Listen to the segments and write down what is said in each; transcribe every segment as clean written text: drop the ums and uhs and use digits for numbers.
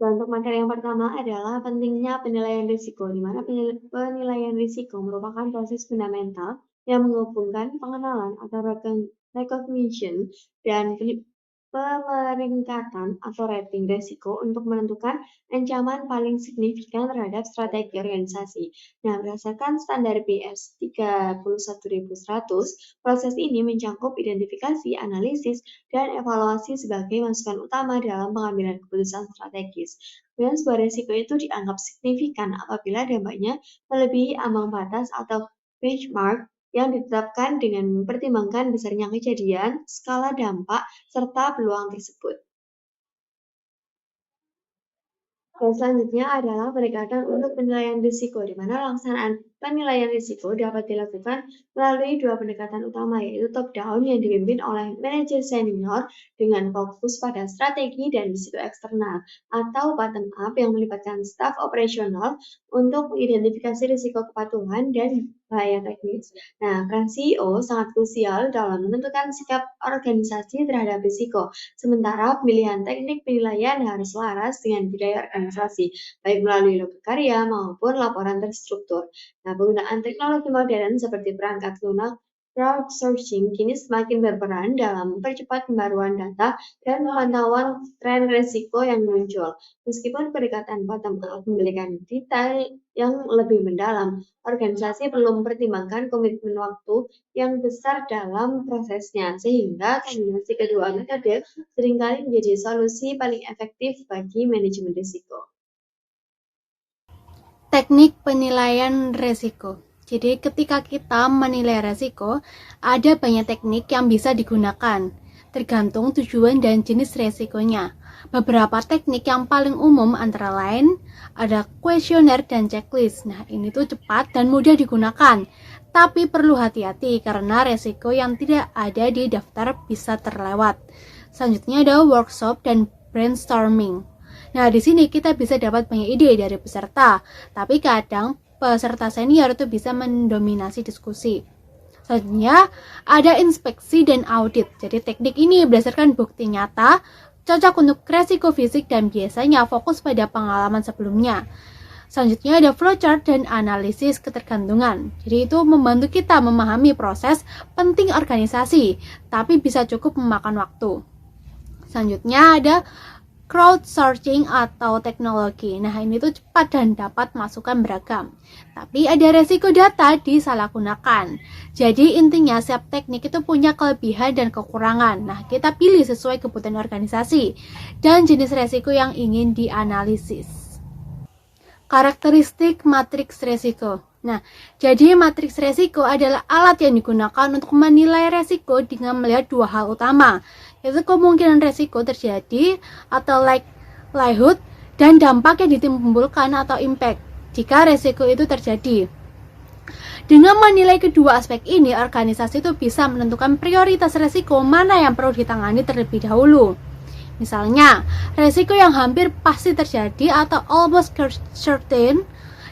Dan untuk materi yang pertama adalah pentingnya penilaian risiko, di mana penilaian risiko merupakan proses fundamental yang menghubungkan pengenalan atau recognition dan pemeringkatan atau rating risiko untuk menentukan ancaman paling signifikan terhadap strategi organisasi. Nah, berdasarkan standar BS 31100, proses ini mencakup identifikasi, analisis, dan evaluasi sebagai masukan utama dalam pengambilan keputusan strategis. Dan sebuah risiko itu dianggap signifikan apabila dampaknya melebihi ambang batas atau benchmark yang ditetapkan dengan mempertimbangkan besarnya kejadian, skala dampak, serta peluang tersebut. Dan selanjutnya adalah pendekatan untuk penilaian risiko, di mana pelaksanaan penilaian risiko dapat dilakukan melalui dua pendekatan utama, yaitu top-down yang dipimpin oleh manajer senior dengan fokus pada strategi dan risiko eksternal, atau bottom-up yang melibatkan staf operasional untuk mengidentifikasi risiko kepatuhan dan bahaya teknis. Nah, peran CEO sangat krusial dalam menentukan sikap organisasi terhadap risiko, sementara pemilihan teknik penilaian harus selaras dengan budaya organisasi, baik melalui logo karya maupun laporan terstruktur. Nah, penggunaan teknologi modern seperti perangkat lunak crowdsourcing kini semakin berperan dalam mempercepat pembaruan data dan pemantauan tren risiko yang muncul. Meskipun pendekatan bottom-up memberikan detail yang lebih mendalam, organisasi perlu mempertimbangkan komitmen waktu yang besar dalam prosesnya, sehingga kombinasi kedua metode seringkali menjadi solusi paling efektif bagi manajemen risiko. Teknik penilaian risiko. Jadi ketika kita menilai risiko, ada banyak teknik yang bisa digunakan, tergantung tujuan dan jenis risikonya. Beberapa teknik yang paling umum antara lain ada kuesioner dan checklist. Nah, ini tuh cepat dan mudah digunakan, tapi perlu hati-hati karena risiko yang tidak ada di daftar bisa terlewat. Selanjutnya ada workshop dan brainstorming. Nah, di sini kita bisa dapat banyak ide dari peserta, tapi kadang peserta senior itu bisa mendominasi diskusi. Selanjutnya, ada inspeksi dan audit. Jadi, teknik ini berdasarkan bukti nyata, cocok untuk resiko fisik dan biasanya fokus pada pengalaman sebelumnya. Selanjutnya ada flowchart dan analisis ketergantungan. Jadi itu membantu kita memahami proses penting organisasi, tapi bisa cukup memakan waktu. Selanjutnya ada crowdsourcing atau teknologi. Nah, ini tuh cepat dan dapat masukan beragam. Tapi ada resiko data disalahgunakan. Jadi intinya setiap teknik itu punya kelebihan dan kekurangan. Nah, kita pilih sesuai kebutuhan organisasi dan jenis resiko yang ingin dianalisis. Karakteristik matriks resiko. Nah, jadi matriks resiko adalah alat yang digunakan untuk menilai resiko dengan melihat dua hal utama, yaitu kemungkinan resiko terjadi atau likelihood dan dampak yang ditimbulkan atau impact jika resiko itu terjadi. Dengan menilai kedua aspek ini, organisasi itu bisa menentukan prioritas resiko mana yang perlu ditangani terlebih dahulu. Misalnya, resiko yang hampir pasti terjadi atau almost certain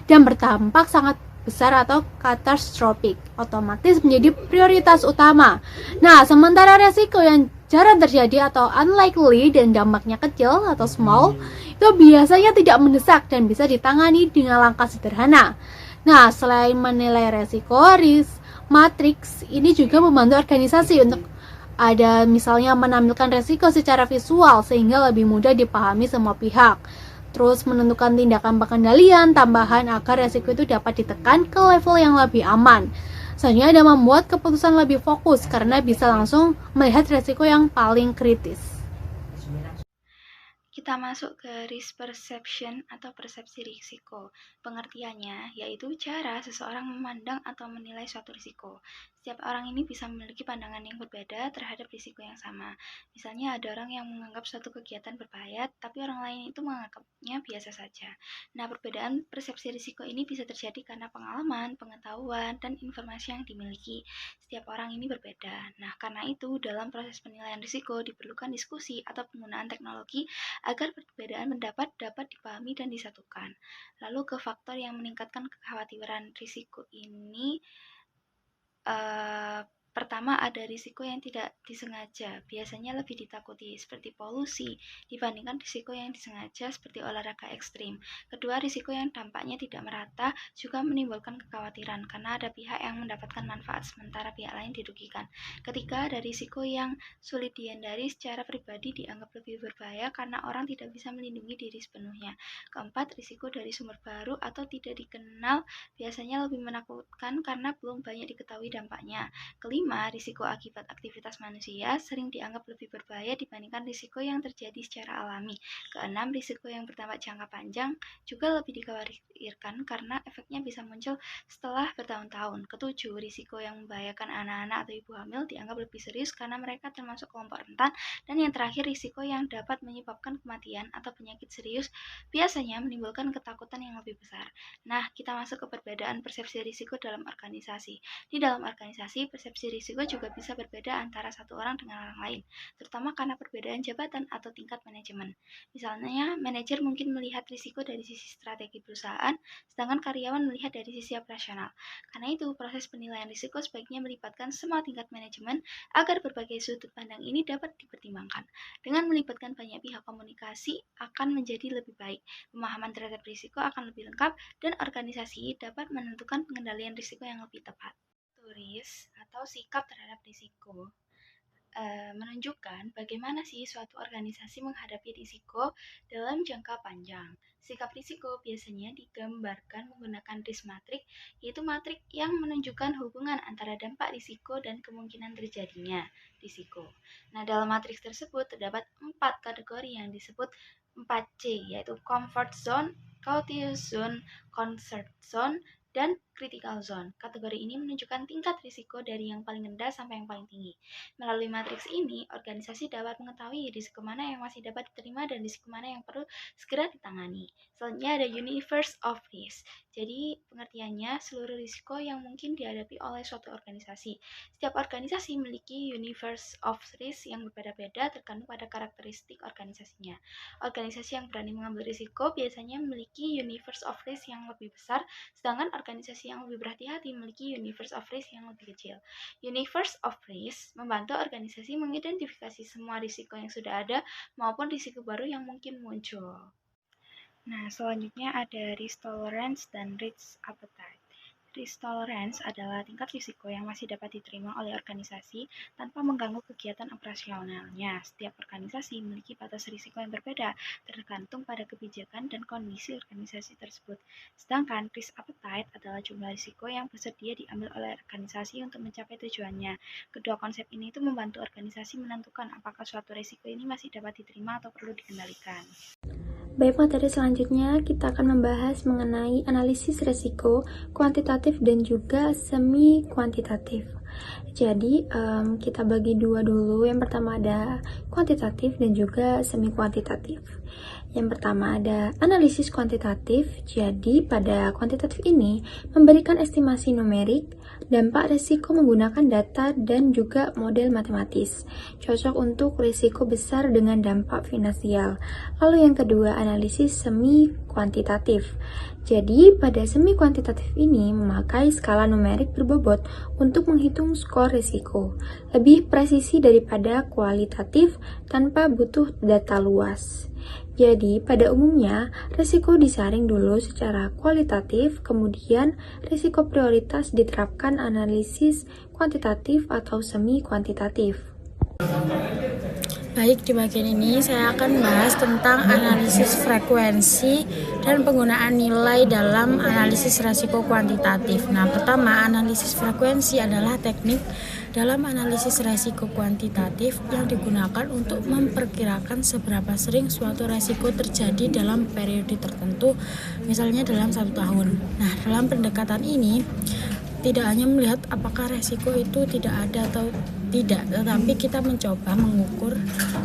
dan berdampak sangat besar atau catastrophic otomatis menjadi prioritas utama. Nah, sementara resiko yang jarang terjadi atau unlikely dan dampaknya kecil atau small itu biasanya tidak mendesak dan bisa ditangani dengan langkah sederhana. Nah, selain menilai resiko, risk matrix ini juga membantu organisasi untuk ada misalnya menampilkan resiko secara visual sehingga lebih mudah dipahami semua pihak. Terus menentukan tindakan pengendalian tambahan agar resiko itu dapat ditekan ke level yang lebih aman. Selanjutnya ada membuat keputusan lebih fokus karena bisa langsung melihat resiko yang paling kritis. Kita masuk ke risk perception atau persepsi risiko. Pengertiannya yaitu cara seseorang memandang atau menilai suatu risiko. Setiap orang ini bisa memiliki pandangan yang berbeda terhadap risiko yang sama. Misalnya ada orang yang menganggap suatu kegiatan berbahaya, tapi orang lain itu menganggapnya biasa saja. Nah, perbedaan persepsi risiko ini bisa terjadi karena pengalaman, pengetahuan, dan informasi yang dimiliki. Setiap orang ini berbeda. Nah, karena itu dalam proses penilaian risiko diperlukan diskusi atau penggunaan teknologi agar perbedaan pendapat dapat dipahami dan disatukan. Lalu ke faktor yang meningkatkan kekhawatiran risiko ini Pertama, ada risiko yang tidak disengaja, biasanya lebih ditakuti, seperti polusi, dibandingkan risiko yang disengaja, seperti olahraga ekstrim. Kedua, risiko yang dampaknya tidak merata juga menimbulkan kekhawatiran, karena ada pihak yang mendapatkan manfaat sementara pihak lain dirugikan. Ketiga, ada risiko yang sulit dihindari secara pribadi dianggap lebih berbahaya karena orang tidak bisa melindungi diri sepenuhnya. Keempat, risiko dari sumber baru atau tidak dikenal biasanya lebih menakutkan karena belum banyak diketahui dampaknya. Kelima, risiko akibat aktivitas manusia sering dianggap lebih berbahaya dibandingkan risiko yang terjadi secara alami. Keenam, risiko yang berdampak jangka panjang juga lebih dikhawatirkan karena efeknya bisa muncul setelah bertahun-tahun. Ketujuh, risiko yang membahayakan anak-anak atau ibu hamil dianggap lebih serius karena mereka termasuk kelompok rentan. Dan yang terakhir, risiko yang dapat menyebabkan kematian atau penyakit serius biasanya menimbulkan ketakutan yang lebih besar. Nah, kita masuk ke perbedaan persepsi risiko dalam organisasi. Di dalam organisasi, persepsi risiko juga bisa berbeda antara satu orang dengan orang lain, terutama karena perbedaan jabatan atau tingkat manajemen. Misalnya, manajer mungkin melihat risiko dari sisi strategi perusahaan, sedangkan karyawan melihat dari sisi operasional. Karena itu, proses penilaian risiko sebaiknya melibatkan semua tingkat manajemen agar berbagai sudut pandang ini dapat dipertimbangkan. Dengan melibatkan banyak pihak, komunikasi akan menjadi lebih baik, pemahaman terhadap risiko akan lebih lengkap, dan organisasi dapat menentukan pengendalian risiko yang lebih tepat. Turis atau sikap terhadap risiko menunjukkan bagaimana sih suatu organisasi menghadapi risiko dalam jangka panjang. Sikap risiko biasanya digambarkan menggunakan risk matrix, yaitu matrik yang menunjukkan hubungan antara dampak risiko dan kemungkinan terjadinya risiko. Nah, dalam matriks tersebut terdapat 4 kategori yang disebut 4C, yaitu comfort zone, cautious zone, concern zone, dan critical zone. Kategori ini menunjukkan tingkat risiko dari yang paling rendah sampai yang paling tinggi. Melalui matriks ini, organisasi dapat mengetahui risiko mana yang masih dapat diterima dan risiko mana yang perlu segera ditangani. Selanjutnya ada universe of risk. Jadi, pengertiannya seluruh risiko yang mungkin dihadapi oleh suatu organisasi. Setiap organisasi memiliki universe of risk yang berbeda-beda tergantung pada karakteristik organisasinya. Organisasi yang berani mengambil risiko biasanya memiliki universe of risk yang lebih besar, sedangkan organisasi yang lebih berhati-hati memiliki universe of risk yang lebih kecil. Universe of risk membantu organisasi mengidentifikasi semua risiko yang sudah ada maupun risiko baru yang mungkin muncul. Nah, selanjutnya ada risk tolerance dan risk appetite. Risk tolerance adalah tingkat risiko yang masih dapat diterima oleh organisasi tanpa mengganggu kegiatan operasionalnya. Setiap organisasi memiliki batas risiko yang berbeda, tergantung pada kebijakan dan kondisi organisasi tersebut. Sedangkan risk appetite adalah jumlah risiko yang bersedia diambil oleh organisasi untuk mencapai tujuannya. Kedua konsep ini itu membantu organisasi menentukan apakah suatu risiko ini masih dapat diterima atau perlu dikendalikan. Baik, materi selanjutnya kita akan membahas mengenai analisis risiko kuantitatif dan juga semi kuantitatif. Jadi kita bagi dua dulu. Yang pertama ada kuantitatif dan juga semi kuantitatif. Yang pertama ada analisis kuantitatif. Jadi pada kuantitatif ini memberikan estimasi numerik dampak risiko menggunakan data dan juga model matematis. Cocok untuk risiko besar dengan dampak finansial. Lalu yang kedua analisis semi kuantitatif. Jadi pada semi kuantitatif ini memakai skala numerik berbobot untuk menghitung skor risiko. Lebih presisi daripada kualitatif tanpa butuh data luas. Jadi, pada umumnya, risiko disaring dulu secara kualitatif, kemudian risiko prioritas diterapkan analisis kuantitatif atau semi kuantitatif. Baik, di bagian ini saya akan bahas tentang analisis frekuensi dan penggunaan nilai dalam analisis risiko kuantitatif. Nah, pertama, analisis frekuensi adalah teknik dalam analisis risiko kuantitatif yang digunakan untuk memperkirakan seberapa sering suatu risiko terjadi dalam periode tertentu, misalnya dalam 1 tahun. Nah, dalam pendekatan ini tidak hanya melihat apakah risiko itu tidak ada atau tidak, tetapi kita mencoba mengukur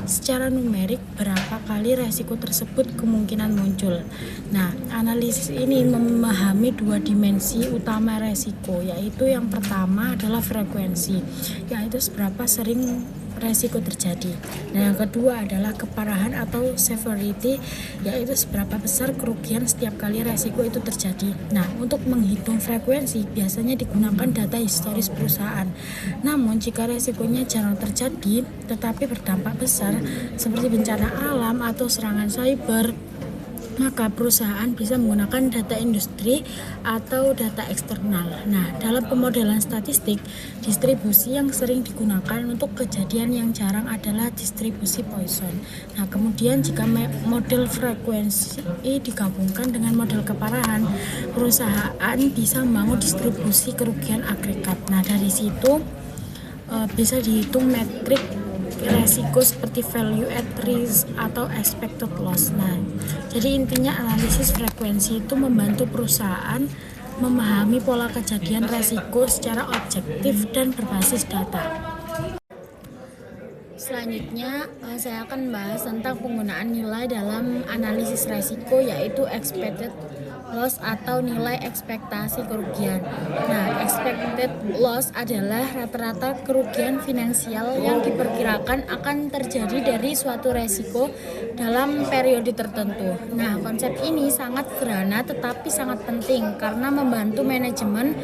secara numerik berapa kali risiko tersebut kemungkinan muncul. Nah, analisis ini memahami 2 dimensi utama risiko, yaitu yang pertama adalah frekuensi, yaitu seberapa sering resiko terjadi. Nah, yang kedua adalah keparahan atau severity, yaitu seberapa besar kerugian setiap kali resiko itu terjadi. Nah, untuk menghitung frekuensi biasanya digunakan data historis perusahaan. Namun, jika resikonya jarang terjadi tetapi berdampak besar seperti bencana alam atau serangan cyber, maka perusahaan bisa menggunakan data industri atau data eksternal. Nah, dalam pemodelan statistik, distribusi yang sering digunakan untuk kejadian yang jarang adalah distribusi Poisson. Nah, kemudian jika model frekuensi digabungkan dengan model keparahan, perusahaan bisa membangun distribusi kerugian agregat. Nah, dari situ bisa dihitung metrik resiko seperti value at risk atau expected loss. Nah, jadi intinya analisis frekuensi itu membantu perusahaan memahami pola kejadian resiko secara objektif dan berbasis data. Selanjutnya, saya akan bahas tentang penggunaan nilai dalam analisis resiko, yaitu expected loss atau nilai ekspektasi kerugian. Nah, expected loss adalah rata-rata kerugian finansial yang diperkirakan akan terjadi dari suatu resiko dalam periode tertentu. Nah, konsep ini sangat sederhana tetapi sangat penting karena membantu manajemen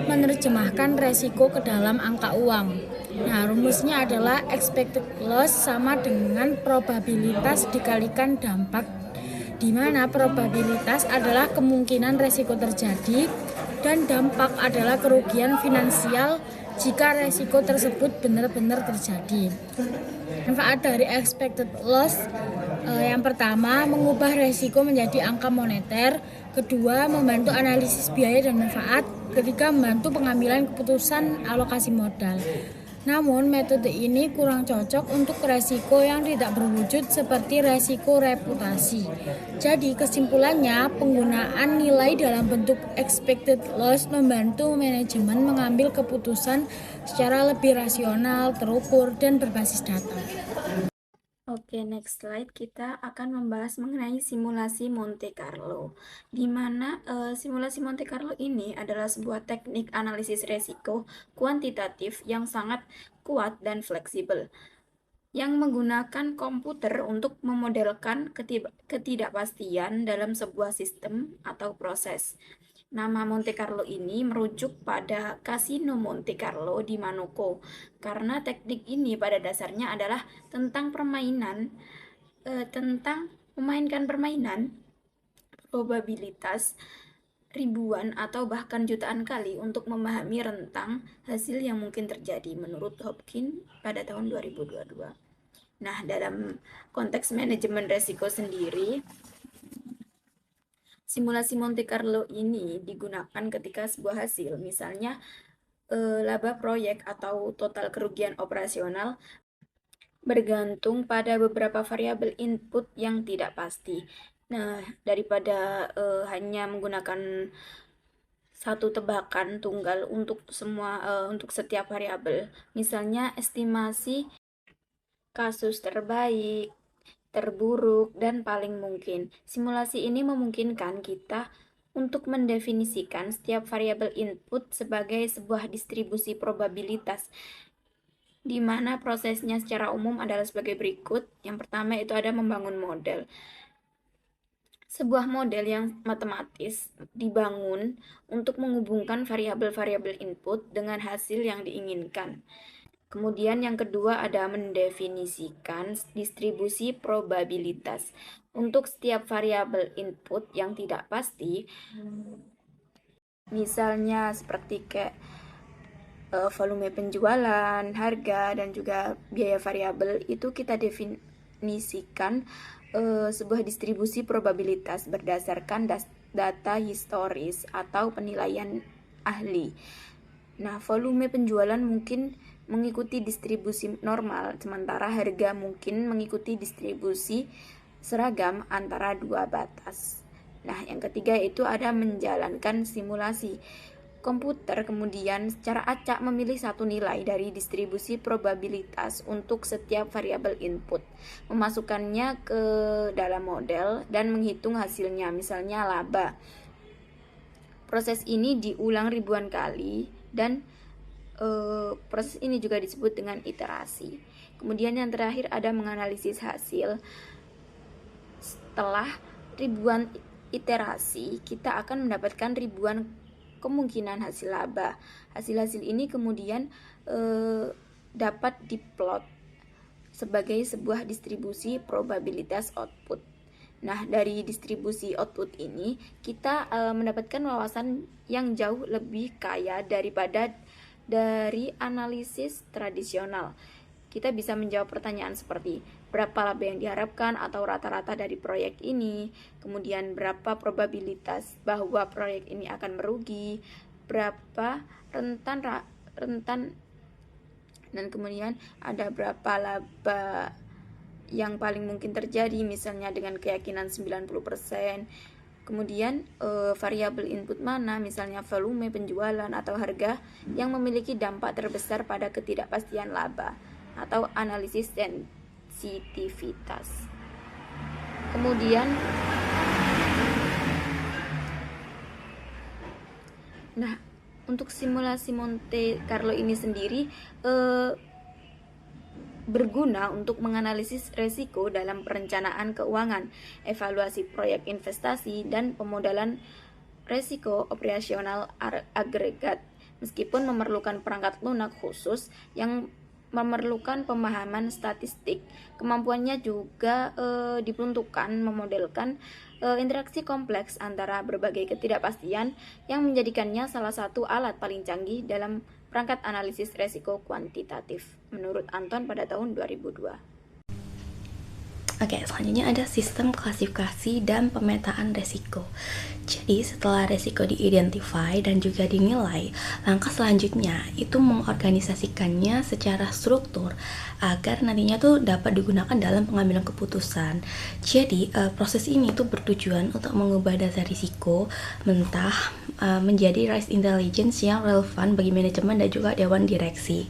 menerjemahkan resiko ke dalam angka uang. Nah, rumusnya adalah expected loss sama dengan probabilitas dikalikan dampak, di mana probabilitas adalah kemungkinan resiko terjadi dan dampak adalah kerugian finansial jika resiko tersebut benar-benar terjadi. Manfaat dari expected loss yang pertama, mengubah resiko menjadi angka moneter. Kedua, membantu analisis biaya dan manfaat. Ketiga, membantu pengambilan keputusan alokasi modal. Namun, metode ini kurang cocok untuk resiko yang tidak berwujud seperti resiko reputasi. Jadi, kesimpulannya, penggunaan nilai dalam bentuk expected loss membantu manajemen mengambil keputusan secara lebih rasional, terukur, dan berbasis data. Oke, next slide kita akan membahas mengenai simulasi Monte Carlo, di mana simulasi Monte Carlo ini adalah sebuah teknik analisis resiko kuantitatif yang sangat kuat dan fleksibel, yang menggunakan komputer untuk memodelkan ketidakpastian dalam sebuah sistem atau proses. Nama Monte Carlo ini merujuk pada Casino Monte Carlo di Monaco, karena teknik ini pada dasarnya adalah tentang memainkan permainan probabilitas ribuan atau bahkan jutaan kali untuk memahami rentang hasil yang mungkin terjadi menurut Hopkins pada tahun 2022. Nah, dalam konteks manajemen resiko sendiri, simulasi Monte Carlo ini digunakan ketika sebuah hasil, misalnya laba proyek atau total kerugian operasional, bergantung pada beberapa variabel input yang tidak pasti. Nah, daripada hanya menggunakan satu tebakan tunggal untuk setiap variabel, misalnya estimasi kasus terbaik, terburuk, dan paling mungkin. Simulasi ini memungkinkan kita untuk mendefinisikan setiap variabel input sebagai sebuah distribusi probabilitas, di mana prosesnya secara umum adalah sebagai berikut. Yang pertama itu ada membangun model. Sebuah model yang matematis dibangun untuk menghubungkan variabel-variabel input dengan hasil yang diinginkan. Kemudian yang kedua ada mendefinisikan distribusi probabilitas. Untuk setiap variabel input yang tidak pasti, misalnya seperti kayak volume penjualan, harga, dan juga biaya variabel, itu kita definisikan sebuah distribusi probabilitas berdasarkan data historis atau penilaian ahli. Nah, volume penjualan mungkin mengikuti distribusi normal, sementara harga mungkin mengikuti distribusi seragam antara dua batas. Nah, yang ketiga itu ada menjalankan simulasi. Komputer kemudian secara acak memilih satu nilai dari distribusi probabilitas untuk setiap variabel input, memasukkannya ke dalam model dan menghitung hasilnya, misalnya laba. Proses ini diulang ribuan kali dan proses ini juga disebut dengan iterasi. Kemudian yang terakhir ada menganalisis hasil. Setelah ribuan iterasi, kita akan mendapatkan ribuan kemungkinan hasil laba. Hasil-hasil ini kemudian dapat diplot sebagai sebuah distribusi probabilitas output. Nah, dari distribusi output ini kita mendapatkan wawasan yang jauh lebih kaya daripada dari analisis tradisional. Kita bisa menjawab pertanyaan seperti berapa laba yang diharapkan atau rata-rata dari proyek ini, kemudian berapa probabilitas bahwa proyek ini akan merugi, berapa rentan dan kemudian ada berapa laba yang paling mungkin terjadi, misalnya dengan keyakinan 90%. Kemudian variabel input mana, misalnya volume penjualan atau harga, yang memiliki dampak terbesar pada ketidakpastian laba, atau analisis sensitivitas. Kemudian untuk simulasi Monte Carlo ini sendiri berguna untuk menganalisis resiko dalam perencanaan keuangan, evaluasi proyek investasi, dan pemodalan resiko operasional agregat. Meskipun memerlukan perangkat lunak khusus yang memerlukan pemahaman statistik, kemampuannya juga diperuntukkan memodelkan interaksi kompleks antara berbagai ketidakpastian yang menjadikannya salah satu alat paling canggih dalam perangkat analisis resiko kuantitatif, menurut Anton pada tahun 2002. Oke, selanjutnya ada sistem klasifikasi dan pemetaan resiko. Jadi, setelah resiko diidentify dan juga dinilai, langkah selanjutnya itu mengorganisasikannya secara struktur agar nantinya tuh dapat digunakan dalam pengambilan keputusan. Jadi, proses ini tuh bertujuan untuk mengubah data risiko mentah menjadi risk intelligence yang relevan bagi manajemen dan juga dewan direksi.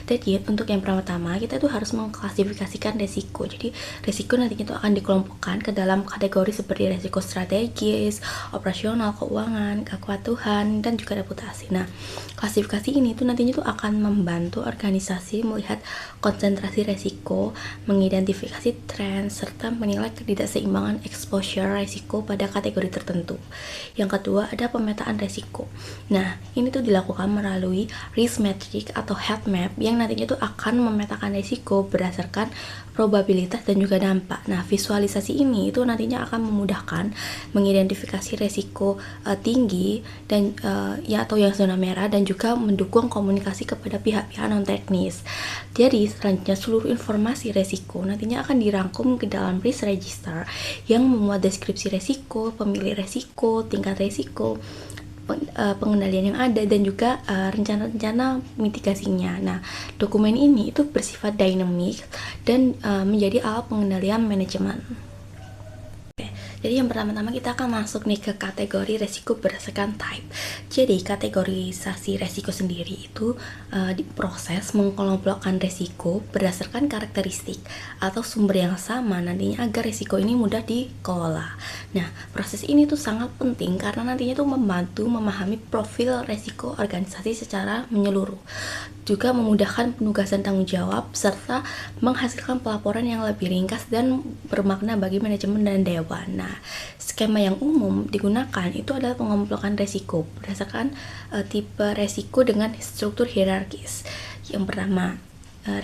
Jadi, untuk yang pertama, kita tuh harus mengklasifikasikan resiko. Jadi, resiko nantinya itu akan dikelompokkan ke dalam kategori seperti resiko strategis, operasional, keuangan, kepatuhan, dan juga reputasi. Nah, klasifikasi ini tuh nantinya tuh akan membantu organisasi melihat konsentrasi resiko, mengidentifikasi tren, serta menilai ketidakseimbangan exposure resiko pada kategori tertentu. Yang kedua, ada pemetaan resiko. Nah, ini tuh dilakukan melalui risk matrix atau heat map yang nantinya tuh akan memetakan resiko berdasarkan probabilitas dan juga dampak. Nah, visualisasi ini itu nantinya akan memudahkan mengidentifikasi resiko tinggi dan atau yang zona merah, dan juga mendukung komunikasi kepada pihak-pihak non teknis. Jadi, selanjutnya seluruh informasi resiko nantinya akan dirangkum ke dalam risk register yang memuat deskripsi resiko, pemilih resiko, tingkat resiko, pengendalian yang ada, dan juga rencana-rencana mitigasinya. Nah, dokumen ini itu bersifat dynamic dan menjadi alat pengendalian manajemen. Jadi yang pertama-tama kita akan masuk nih ke kategori resiko berdasarkan type. Jadi kategorisasi resiko sendiri itu diproses mengelompokkan resiko berdasarkan karakteristik atau sumber yang sama nantinya agar resiko ini mudah dikelola. Nah, proses ini tuh sangat penting karena nantinya tuh membantu memahami profil resiko organisasi secara menyeluruh, juga memudahkan penugasan tanggung jawab serta menghasilkan pelaporan yang lebih ringkas dan bermakna bagi manajemen dan dewan. Nah, skema yang umum digunakan itu adalah pengumpulan resiko berdasarkan tipe resiko dengan struktur hierarkis. Yang pertama,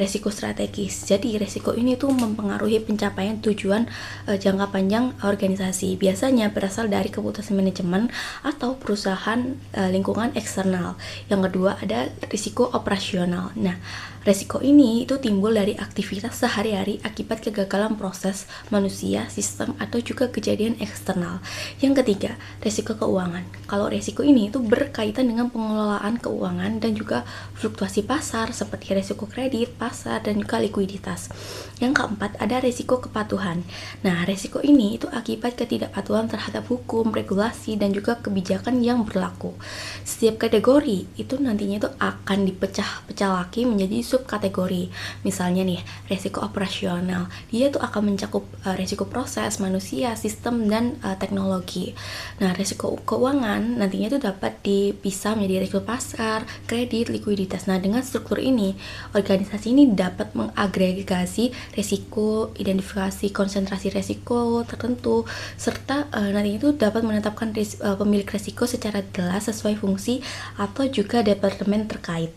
resiko strategis. Jadi resiko ini tuh mempengaruhi pencapaian tujuan jangka panjang organisasi. Biasanya berasal dari keputusan manajemen atau perusahaan lingkungan eksternal. Yang kedua ada risiko operasional. Nah, resiko ini itu timbul dari aktivitas sehari-hari akibat kegagalan proses manusia, sistem, atau juga kejadian eksternal. Yang ketiga, resiko keuangan. Kalau resiko ini itu berkaitan dengan pengelolaan keuangan dan juga fluktuasi pasar seperti resiko kredit, pasar, dan juga likuiditas. Yang keempat, ada resiko kepatuhan. Nah, resiko ini itu akibat ketidakpatuhan terhadap hukum, regulasi, dan juga kebijakan yang berlaku. Setiap kategori itu nantinya itu akan dipecah-pecah lagi menjadi subkategori. Misalnya nih, resiko operasional. Dia itu akan mencakup resiko proses, manusia, sistem, dan teknologi. Nah, resiko keuangan nantinya itu dapat dipisah menjadi resiko pasar, kredit, likuiditas. Nah, dengan struktur ini, organisasi implementasi ini dapat mengagregasi risiko, identifikasi konsentrasi risiko tertentu, serta nanti itu dapat menetapkan pemilik risiko secara jelas sesuai fungsi atau juga departemen terkait.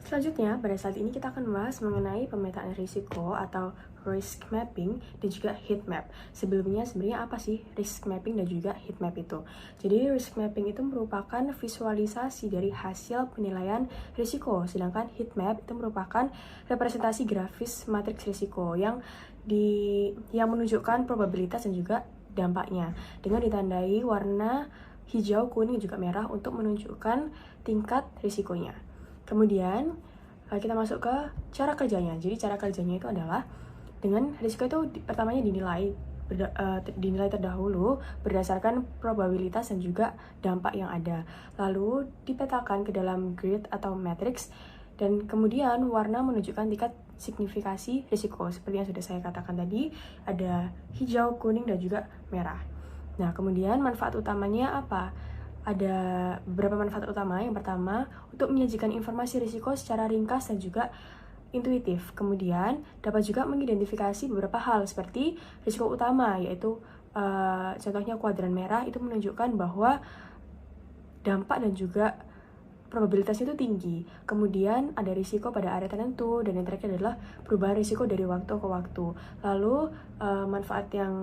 Selanjutnya, pada saat ini kita akan membahas mengenai pemetaan risiko atau risk mapping dan juga heat map. Sebelumnya, sebenarnya apa sih risk mapping dan juga heat map itu? Jadi, risk mapping itu merupakan visualisasi dari hasil penilaian risiko, sedangkan heat map itu merupakan representasi grafis matriks risiko yang menunjukkan probabilitas dan juga dampaknya dengan ditandai warna hijau, kuning, dan juga merah untuk menunjukkan tingkat risikonya. Kemudian kita masuk ke cara kerjanya. Jadi cara kerjanya itu adalah dengan risiko itu pertamanya dinilai terdahulu berdasarkan probabilitas dan juga dampak yang ada. Lalu dipetakan ke dalam grid atau matrix dan kemudian warna menunjukkan tingkat signifikasi risiko. Seperti yang sudah saya katakan tadi, ada hijau, kuning, dan juga merah. Nah, kemudian manfaat utamanya apa? Ada beberapa manfaat utama. Yang pertama, untuk menyajikan informasi risiko secara ringkas dan juga intuitif. Kemudian, dapat juga mengidentifikasi beberapa hal seperti risiko utama, yaitu contohnya kuadran merah itu menunjukkan bahwa dampak dan juga probabilitasnya itu tinggi. Kemudian ada risiko pada area tertentu, dan yang terakhir adalah perubahan risiko dari waktu ke waktu. Lalu manfaat yang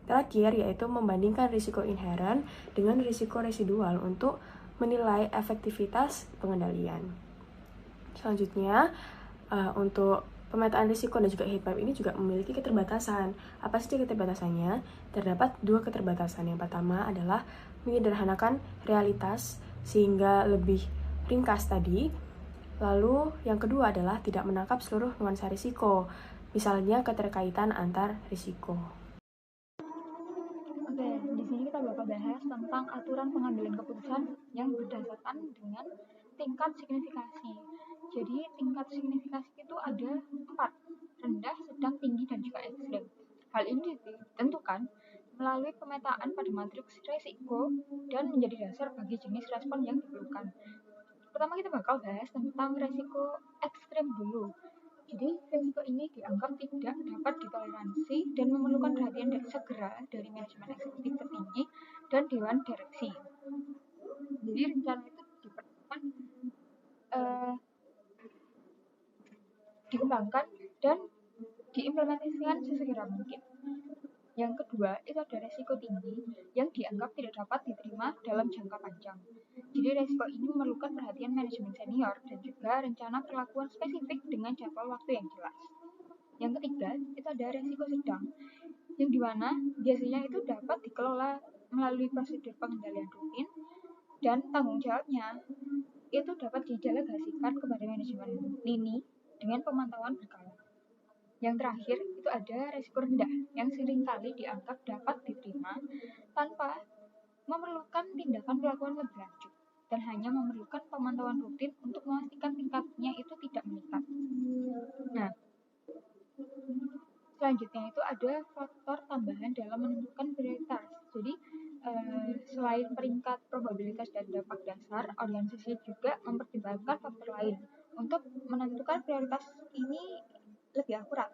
terakhir yaitu membandingkan risiko inheren dengan risiko residual untuk menilai efektivitas pengendalian. Selanjutnya, untuk pemetaan risiko dan juga heat map ini juga memiliki keterbatasan. Apa saja keterbatasannya? Terdapat 2 keterbatasan. Yang pertama adalah menyederhanakan realitas sehingga lebih ringkas tadi. Lalu yang kedua adalah tidak menangkap seluruh nuansa risiko, misalnya keterkaitan antar risiko. Oke, di sini kita bakal bahas tentang aturan pengambilan keputusan yang berdasarkan dengan tingkat signifikasi. Jadi tingkat signifikasi itu ada 4, rendah, sedang, tinggi, dan juga ekstrem. Hal ini ditentukan melalui pemetaan pada matriks risiko dan menjadi dasar bagi jenis respon yang diperlukan. Pertama kita bakal bahas tentang risiko ekstrem dulu. Jadi risiko ini dianggap tidak dapat ditoleransi dan memerlukan perhatian segera dari manajemen eksekutif tertinggi dan dewan direksi. Jadi rencana itu diperlukan dikembangkan dan diimplementasikan sesegera mungkin. Yang kedua, itu ada resiko tinggi yang dianggap tidak dapat diterima dalam jangka panjang. Jadi resiko ini memerlukan perhatian manajemen senior dan juga rencana perlakuan spesifik dengan jadwal waktu yang jelas. Yang ketiga, itu ada resiko sedang, yang dimana biasanya itu dapat dikelola melalui prosedur pengendalian rutin dan tanggung jawabnya itu dapat didelegasikan kepada manajemen lini dengan pemantauan berkala. Yang terakhir, itu ada resiko rendah yang seringkali dianggap dapat diterima tanpa memerlukan tindakan pelakuan lebih lanjut dan hanya memerlukan pemantauan rutin untuk memastikan tingkatnya itu tidak meningkat. Nah, selanjutnya itu ada faktor tambahan dalam menentukan prioritas. Jadi, selain peringkat probabilitas dan dampak dasar, organisasi juga mempertimbangkan faktor lain untuk menentukan prioritas ini lebih akurat.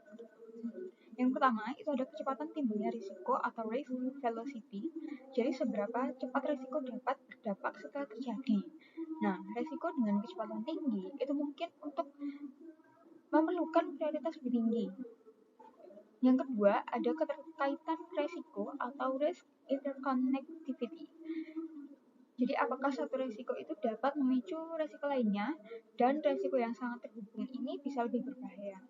Yang pertama, itu ada kecepatan timbulnya risiko atau risk velocity. Jadi, seberapa cepat risiko dapat berdampak setelah terjadi. Nah, risiko dengan kecepatan tinggi itu mungkin untuk memerlukan prioritas lebih tinggi. Yang kedua, ada keterkaitan risiko atau risk interconnectivity. Jadi, apakah satu risiko itu dapat memicu risiko lainnya, dan risiko yang sangat terhubung ini bisa lebih berbahaya.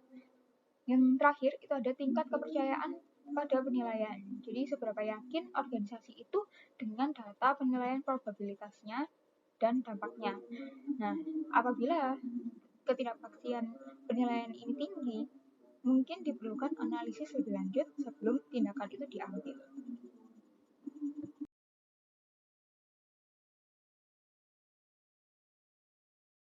Yang terakhir, itu ada tingkat kepercayaan pada penilaian. Jadi, seberapa yakin organisasi itu dengan data penilaian probabilitasnya dan dampaknya. Nah, apabila ketidakpastian penilaian ini tinggi, mungkin diperlukan analisis lebih lanjut sebelum